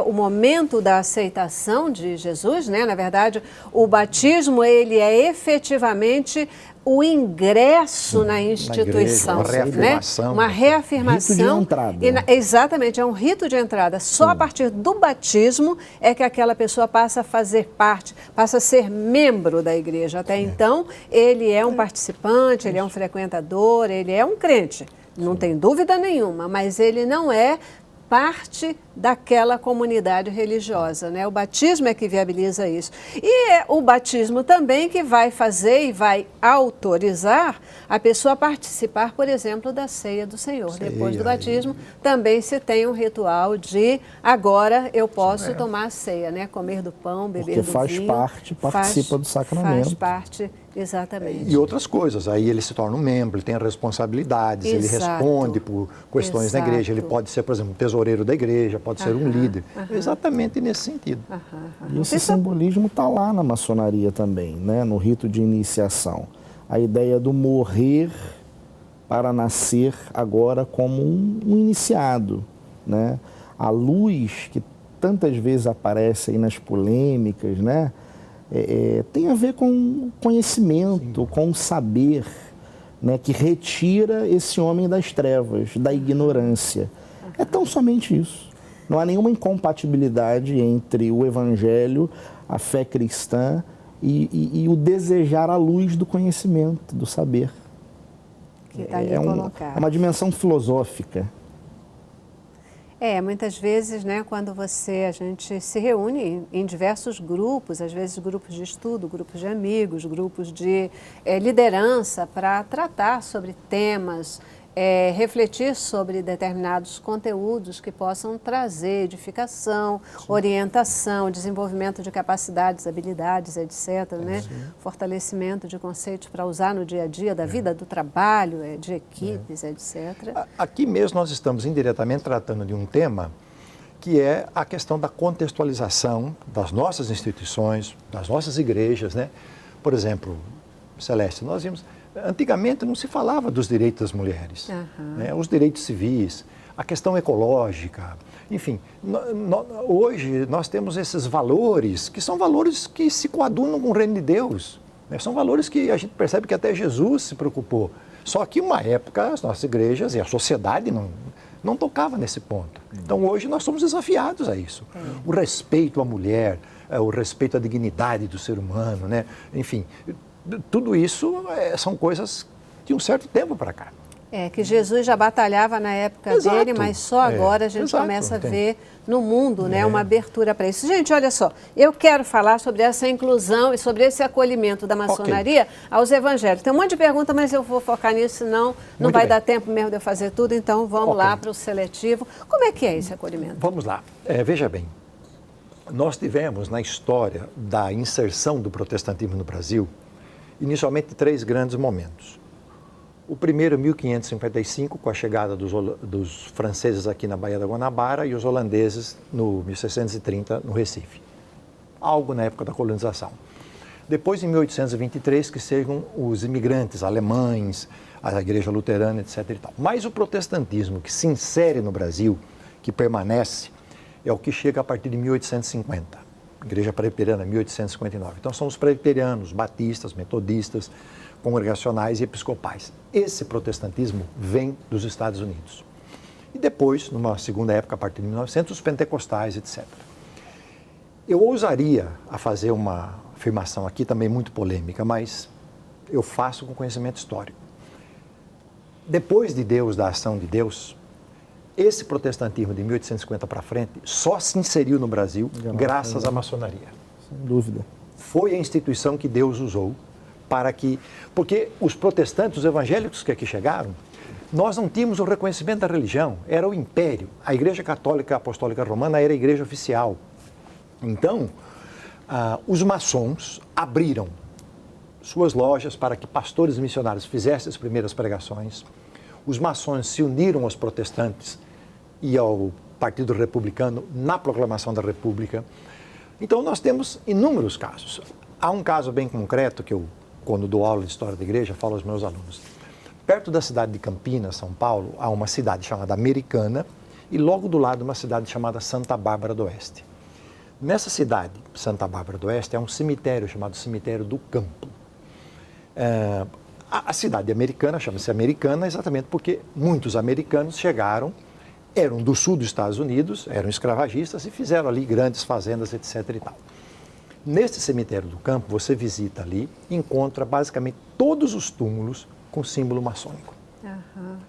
[SPEAKER 1] o momento da aceitação de Jesus, né? Na verdade, o batismo, ele é efetivamente o ingresso na instituição,
[SPEAKER 3] igreja, uma reafirmação.
[SPEAKER 1] Né? Uma reafirmação.
[SPEAKER 4] Rito de entrada.
[SPEAKER 1] Exatamente, é um rito de entrada. Só a partir do batismo é que aquela pessoa passa a fazer parte, passa a ser membro da igreja. Até então, ele é um participante, ele é um frequentador, ele é um crente. Não tem dúvida nenhuma, mas ele não é parte daquela comunidade religiosa, né? O batismo é que viabiliza isso. E é o batismo também que vai fazer e vai autorizar a pessoa a participar, por exemplo, da ceia do Senhor. Depois do batismo, também se tem um ritual de agora eu posso tomar a ceia, né? Comer do pão, beber
[SPEAKER 4] porque
[SPEAKER 1] do
[SPEAKER 4] faz
[SPEAKER 1] vinho.
[SPEAKER 4] parte, participa do sacramento.
[SPEAKER 1] Faz parte, exatamente.
[SPEAKER 3] E outras coisas, aí ele se torna um membro, ele tem responsabilidades, ele responde por questões na igreja, ele pode ser, por exemplo, um tesoureiro da igreja, pode ser um líder, exatamente nesse sentido.
[SPEAKER 4] E esse simbolismo está lá na maçonaria também, né? No rito de iniciação. A ideia do morrer para nascer agora como um iniciado, né? A luz que tantas vezes aparece aí nas polêmicas, né? Tem a ver com conhecimento, com saber, né? Que retira esse homem das trevas, da ignorância. É tão somente isso. Não há nenhuma incompatibilidade entre o evangelho, a fé cristã e o desejar a luz do conhecimento, do saber.
[SPEAKER 1] Que está ali colocado.
[SPEAKER 4] É uma dimensão filosófica.
[SPEAKER 1] Muitas vezes, né, quando a gente se reúne em diversos grupos, às vezes grupos de estudo, grupos de amigos, grupos de liderança, para tratar sobre temas refletir sobre determinados conteúdos que possam trazer edificação, orientação, desenvolvimento de capacidades, habilidades, etc., né? Fortalecimento de conceitos para usar no dia a dia da vida, do trabalho, de equipes, etc.
[SPEAKER 3] Aqui mesmo nós estamos indiretamente tratando de um tema que é a questão da contextualização das nossas instituições, das nossas igrejas, né? Por exemplo, Celeste, nós vimos, antigamente não se falava dos direitos das mulheres, né? Os direitos civis, a questão ecológica, enfim, hoje nós temos esses valores que são valores que se coadunam com o reino de Deus, né? São valores que a gente percebe que até Jesus se preocupou, só que uma época as nossas igrejas e a sociedade não tocava nesse ponto. Então hoje nós somos desafiados a isso. O respeito à mulher, o respeito à dignidade do ser humano, né? Enfim, tudo isso são coisas de um certo tempo para cá.
[SPEAKER 1] Que Jesus já batalhava na época dele, mas só agora a gente começa a ver no mundo, né, uma abertura para isso. Gente, olha só, eu quero falar sobre essa inclusão e sobre esse acolhimento da maçonaria aos evangélicos. Tem um monte de pergunta, mas eu vou focar nisso, senão não vai dar tempo mesmo de eu fazer tudo, então vamos lá para o seletivo. Como é que é esse acolhimento?
[SPEAKER 3] Vamos lá. Veja bem, nós tivemos na história da inserção do protestantismo no Brasil, inicialmente 3 grandes momentos. O primeiro, em 1555, com a chegada dos franceses aqui na Baía da Guanabara e os holandeses no 1630 no Recife. Algo na época da colonização. Depois, em 1823, que chegam os imigrantes alemães, a igreja luterana, etc. e tal. Mas o protestantismo que se insere no Brasil, que permanece, é o que chega a partir de 1850. Igreja Presbiteriana, 1859. Então, são os presbiterianos, batistas, metodistas, congregacionais e episcopais. Esse protestantismo vem dos Estados Unidos. E depois, numa segunda época, a partir de 1900, os pentecostais, etc. Eu ousaria a fazer uma afirmação aqui também muito polêmica, mas eu faço com conhecimento histórico. Depois de Deus, da ação de Deus, esse protestantismo de 1850 para frente só se inseriu no Brasil graças à maçonaria.
[SPEAKER 4] Sem dúvida.
[SPEAKER 3] Foi a instituição que Deus usou para que... Porque os protestantes, os evangélicos que aqui chegaram, nós não tínhamos o reconhecimento da religião, era o império. A Igreja Católica Apostólica Romana era a igreja oficial. Então, os maçons abriram suas lojas para que pastores e missionários fizessem as primeiras pregações. Os maçons se uniram aos protestantes e ao Partido Republicano na proclamação da República. Então, nós temos inúmeros casos. Há um caso bem concreto que eu, quando dou aula de História da Igreja, falo aos meus alunos. Perto da cidade de Campinas, São Paulo, há uma cidade chamada Americana e logo do lado uma cidade chamada Santa Bárbara do Oeste. Nessa cidade, Santa Bárbara do Oeste, há um cemitério chamado Cemitério do Campo. A cidade americana chama-se Americana exatamente porque muitos americanos chegaram, eram do sul dos Estados Unidos, eram escravagistas e fizeram ali grandes fazendas, etc. e tal. Neste cemitério do campo, você visita ali e encontra basicamente todos os túmulos com símbolo maçônico.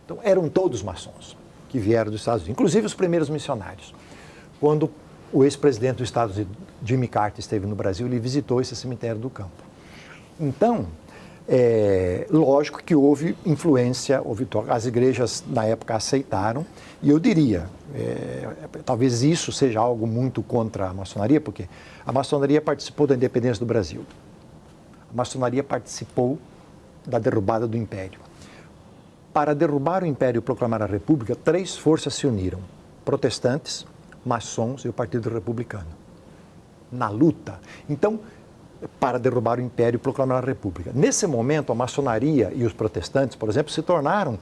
[SPEAKER 3] Então, eram todos maçons que vieram dos Estados Unidos, inclusive os primeiros missionários. Quando o ex-presidente dos Estados Unidos, Jimmy Carter, esteve no Brasil, ele visitou esse cemitério do campo. Então, lógico que houve influência, as igrejas na época aceitaram, e eu diria, talvez isso seja algo muito contra a maçonaria, porque a maçonaria participou da independência do Brasil. A maçonaria participou da derrubada do Império. Para derrubar o Império e proclamar a República, 3 forças se uniram, protestantes, maçons e o Partido Republicano, na luta. Então, para derrubar o Império e proclamar a República. Nesse momento, a maçonaria e os protestantes, por exemplo, se tornaram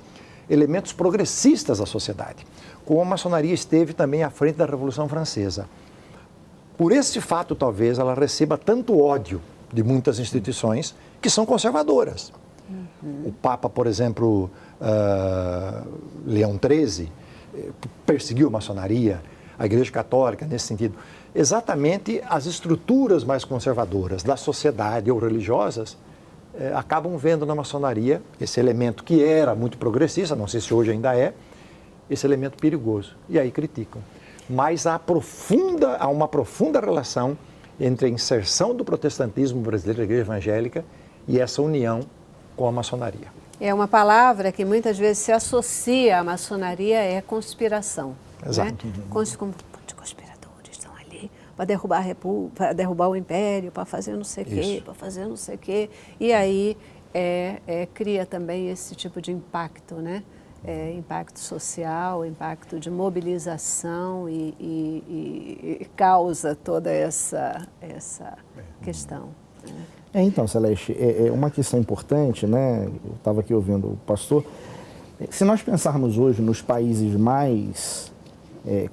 [SPEAKER 3] elementos progressistas da sociedade, como a maçonaria esteve também à frente da Revolução Francesa. Por esse fato, talvez, ela receba tanto ódio de muitas instituições que são conservadoras. O Papa, por exemplo, Leão XIII, perseguiu a maçonaria, a Igreja Católica, nesse sentido. Exatamente as estruturas mais conservadoras da sociedade ou religiosas acabam vendo na maçonaria esse elemento que era muito progressista, não sei se hoje ainda é, esse elemento perigoso. E aí criticam. Mas há uma profunda relação entre a inserção do protestantismo brasileiro, da Igreja Evangélica, e essa união com a maçonaria.
[SPEAKER 1] É uma palavra que muitas vezes se associa à maçonaria, é conspiração.
[SPEAKER 3] Exato.
[SPEAKER 1] Né? De conspiradores estão ali para derrubar a república, para derrubar o império, para fazer não sei o quê, para fazer não sei o quê. E aí cria também esse tipo de impacto, né? Impacto social, impacto de mobilização e causa toda essa questão. Né?
[SPEAKER 4] Então, Celeste, é uma questão importante, né? Eu estava aqui ouvindo o pastor. Se nós pensarmos hoje nos países mais,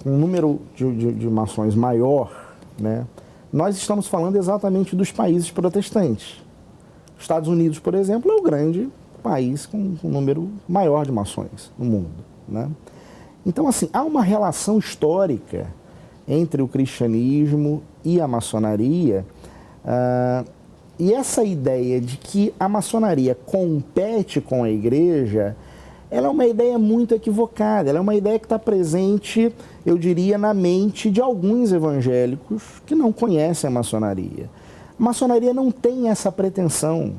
[SPEAKER 4] com um número de maçons maior, né? Nós estamos falando exatamente dos países protestantes. Estados Unidos, por exemplo, é o grande país com um número maior de maçons no mundo, né? Então, assim, há uma relação histórica entre o cristianismo e a maçonaria, e essa ideia de que a maçonaria compete com a igreja, ela é uma ideia muito equivocada, ela é uma ideia que está presente, eu diria, na mente de alguns evangélicos que não conhecem a maçonaria. A maçonaria não tem essa pretensão.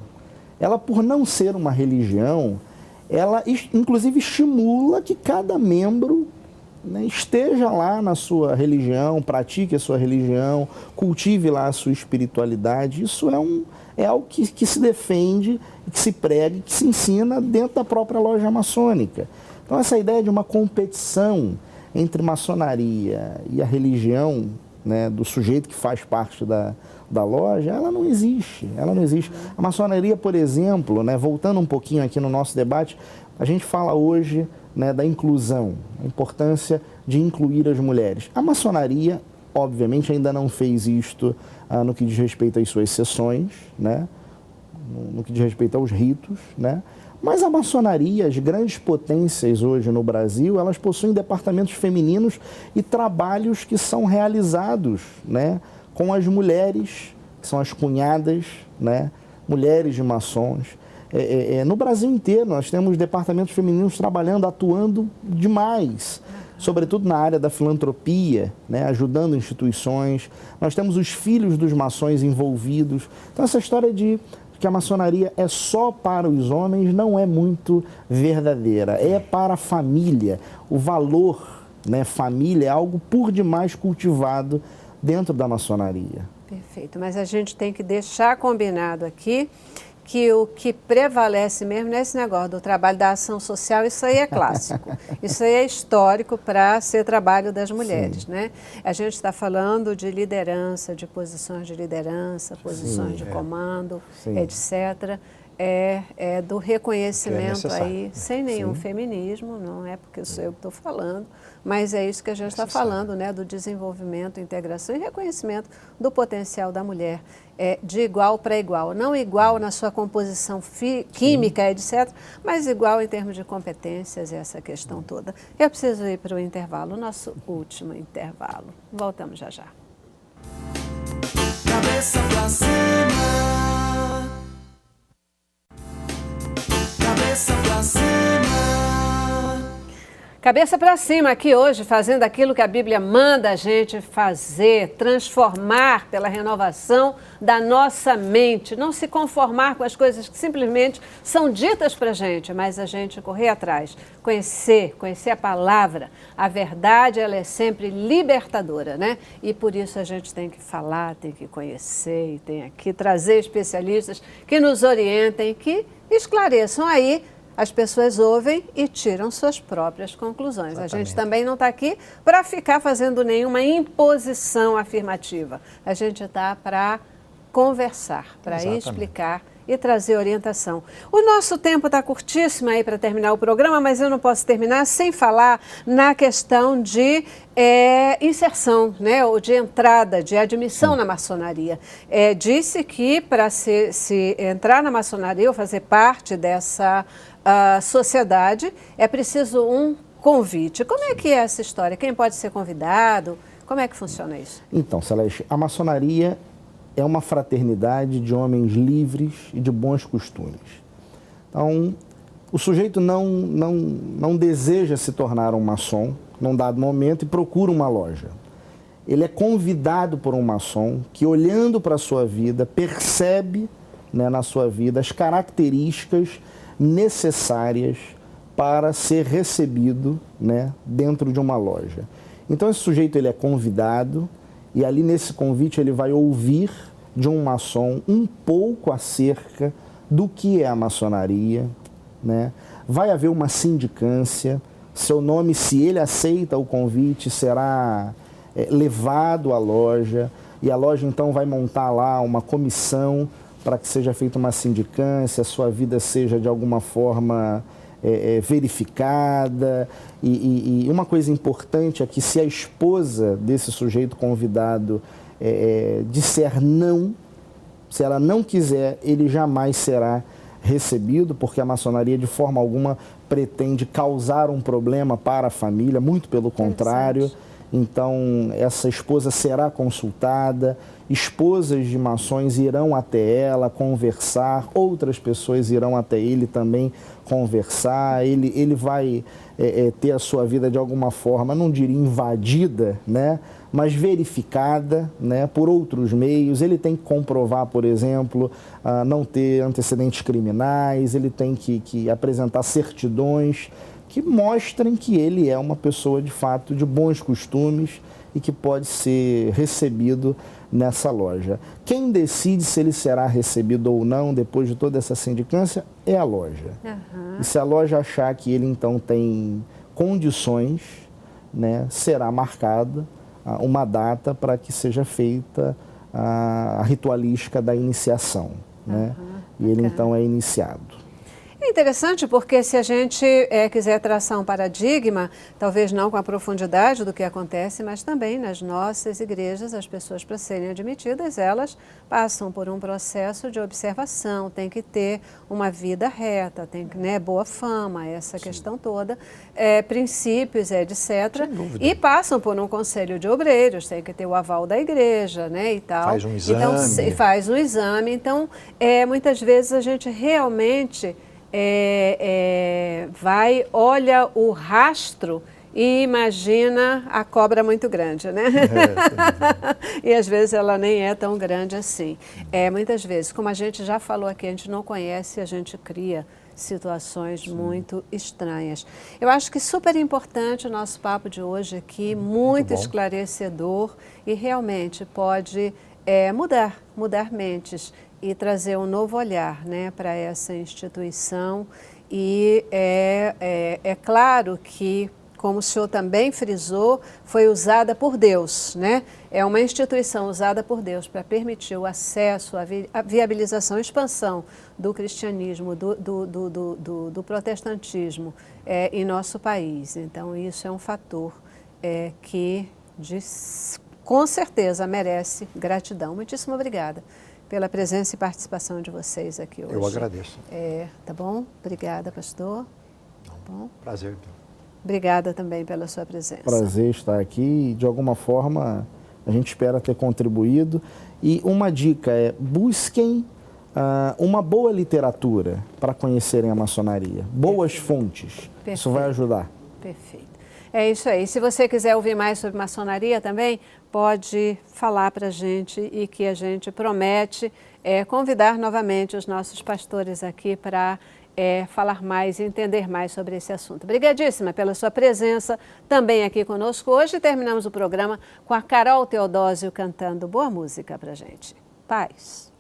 [SPEAKER 4] Ela, por não ser uma religião, ela inclusive estimula que cada membro, né, esteja lá na sua religião, pratique a sua religião, cultive lá a sua espiritualidade. Isso é algo que se defende, que se prega, que se ensina dentro da própria loja maçônica. Então, essa ideia de uma competição entre maçonaria e a religião, né, do sujeito que faz parte da loja, ela não existe. A maçonaria, por exemplo, né, voltando um pouquinho aqui no nosso debate, a gente fala hoje, né, da inclusão, a importância de incluir as mulheres. A maçonaria, obviamente, ainda não fez isto no que diz respeito às suas sessões, né, no que diz respeito aos ritos, né, mas a maçonaria, as grandes potências hoje no Brasil, elas possuem departamentos femininos e trabalhos que são realizados, né, com as mulheres, que são as cunhadas, né, mulheres de maçons. No Brasil inteiro nós temos departamentos femininos trabalhando, atuando demais, sobretudo na área da filantropia, né, ajudando instituições. Nós temos os filhos dos maçons envolvidos. Então essa história de que a maçonaria é só para os homens não é muito verdadeira. É para a família. O valor, né, família, é algo por demais cultivado dentro da maçonaria.
[SPEAKER 1] Perfeito, mas a gente tem que deixar combinado aqui que o que prevalece mesmo nesse negócio do trabalho da ação social, isso aí é clássico. Isso aí é histórico para ser trabalho das mulheres, né? A gente está falando de liderança, de posições de liderança, posições de comando, etc. É do reconhecimento aí, sem nenhum feminismo, não é porque sou eu que estou falando, mas é isso que a gente está falando, né, do desenvolvimento, integração e reconhecimento do potencial da mulher, de igual para igual. Não igual na sua composição química, etc., mas igual em termos de competências e essa questão toda. Eu preciso ir para o intervalo, nosso último intervalo. Voltamos já já.
[SPEAKER 5] Cabeça pra cima. Cabeça pra cima.
[SPEAKER 1] Cabeça para cima aqui hoje, fazendo aquilo que a Bíblia manda a gente fazer, transformar pela renovação da nossa mente, não se conformar com as coisas que simplesmente são ditas para a gente, mas a gente correr atrás, conhecer a palavra. A verdade, ela é sempre libertadora, né? E por isso a gente tem que falar, tem que conhecer e tem aqui trazer especialistas que nos orientem, que esclareçam aí. As pessoas ouvem e tiram suas próprias conclusões. Exatamente. A gente também não está aqui para ficar fazendo nenhuma imposição afirmativa. A gente está para conversar, para explicar e trazer orientação. O nosso tempo está curtíssimo aí para terminar o programa, mas eu não posso terminar sem falar na questão de inserção, né, ou de entrada, de admissão na maçonaria. Disse que para se entrar na maçonaria ou fazer parte dessa sociedade, é preciso um convite. Como é que é essa história? Quem pode ser convidado? Como é que funciona isso?
[SPEAKER 4] Então, Celeste, a maçonaria é uma fraternidade de homens livres e de bons costumes. Então, o sujeito não deseja se tornar um maçom num dado momento e procura uma loja. Ele é convidado por um maçom que, olhando para a sua vida, percebe, né, na sua vida as características necessárias para ser recebido, né, dentro de uma loja. Então esse sujeito ele é convidado e ali nesse convite ele vai ouvir de um maçom um pouco acerca do que é a maçonaria, né? Vai haver uma sindicância, seu nome, se ele aceita o convite, será levado à loja e a loja então vai montar lá uma comissão para que seja feita uma sindicância, a sua vida seja de alguma forma verificada. E uma coisa importante é que se a esposa desse sujeito convidado disser não, se ela não quiser, ele jamais será recebido, porque a maçonaria de forma alguma pretende causar um problema para a família, muito pelo contrário. Então, essa esposa será consultada, esposas de maçons irão até ela conversar, outras pessoas irão até ele também conversar, ele vai ter a sua vida de alguma forma, não diria invadida, né? Mas verificada, né, por outros meios. Ele tem que comprovar, por exemplo, não ter antecedentes criminais, ele tem que apresentar certidões que mostrem que ele é uma pessoa, de fato, de bons costumes e que pode ser recebido nessa loja. Quem decide se ele será recebido ou não, depois de toda essa sindicância, é a loja. Uhum. E se a loja achar que ele, então, tem condições, né, será marcada uma data para que seja feita a ritualística da iniciação, né? E ele, então, é iniciado.
[SPEAKER 1] É interessante porque se a gente quiser traçar um paradigma, talvez não com a profundidade do que acontece, mas também nas nossas igrejas, as pessoas para serem admitidas, elas passam por um processo de observação, tem que ter uma vida reta, tem que, né, boa fama, essa Sim. questão toda, princípios, etc. E passam por um conselho de obreiros, tem que ter o aval da igreja, né, e tal.
[SPEAKER 3] Faz um exame.
[SPEAKER 1] Então, faz um exame. Então, muitas vezes a gente realmente olha o rastro e imagina a cobra muito grande, né? E às vezes ela nem é tão grande assim. Muitas vezes, como a gente já falou aqui, a gente não conhece, a gente cria situações Sim. muito estranhas. Eu acho que super importante o nosso papo de hoje aqui, muito esclarecedor e realmente pode mudar mentes e trazer um novo olhar, né, para essa instituição. E é claro que, como o senhor também frisou, foi usada por Deus, né? É uma instituição usada por Deus para permitir o acesso, a viabilização, a expansão do cristianismo, do protestantismo em nosso país. Então, isso é um fator que, com certeza, merece gratidão. Muitíssimo obrigada pela presença e participação de vocês aqui hoje.
[SPEAKER 3] Eu agradeço.
[SPEAKER 1] Tá bom? Obrigada, pastor. Tá bom?
[SPEAKER 3] Prazer.
[SPEAKER 1] Obrigada também pela sua presença.
[SPEAKER 4] Prazer estar aqui e, de alguma forma, a gente espera ter contribuído. E uma dica busquem uma boa literatura para conhecerem a maçonaria. Boas fontes. Perfeito. Isso vai ajudar.
[SPEAKER 1] Perfeito. É isso aí. Se você quiser ouvir mais sobre maçonaria também, pode falar para a gente e que a gente promete convidar novamente os nossos pastores aqui para falar mais e entender mais sobre esse assunto. Obrigadíssima pela sua presença também aqui conosco hoje. Terminamos o programa com a Carol Teodósio cantando boa música para a gente. Paz.